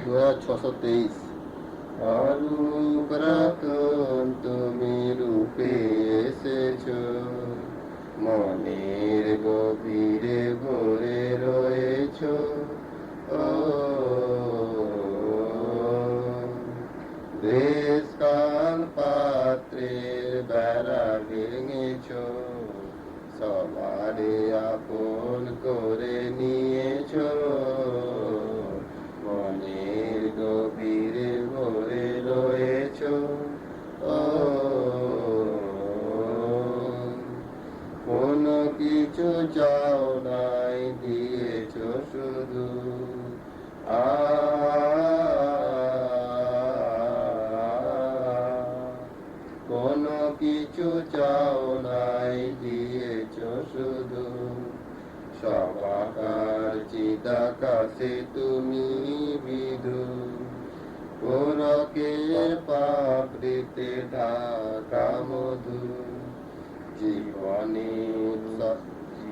2623। অরূপ রতন তুমি রূপে এসেছো, মনের গভীরে ভরে রয়েছো। ও দেশ কাল পাত্রের বেড়া ভেঙেছো, সবারে আপন করে নিয়েছো, মনের গভীরে ভরে রয়েছো। ও কোনো কিছু চাও নাই, দিয়েছো শুধু আ কোনো কিছু চাও নাই, দিয়েছো শুধু সবাকার চিদাকাশে তুমি বিধু। কোরকের পাপড়িতে ঢাকা মধু, জীবনে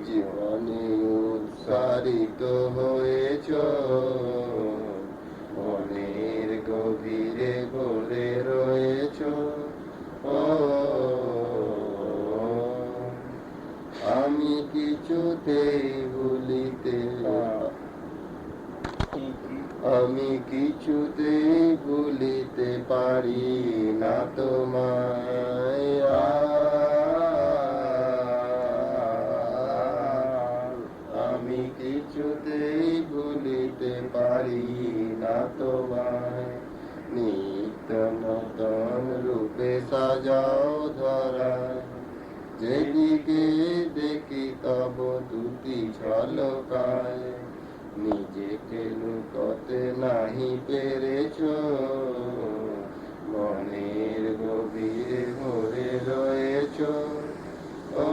জীবনে উৎসারিত হয়েছ, মনের গভীরে ভরে রয়েছ। ও আমি কিছুতেই আমি কিছুতেই ভুলিতে পারি না তোমায়। আমি কিছুতেই ভুলিতে পারি না তোমায়। নিত্য নূতন রূপে সাজাও ধরায়, যেদিকে দেখি তব দুটি ঝলকায়। নিজেকে লুকোতে নাহি পেরেছ, মনের গভীরে ভরে রয়েছ। ও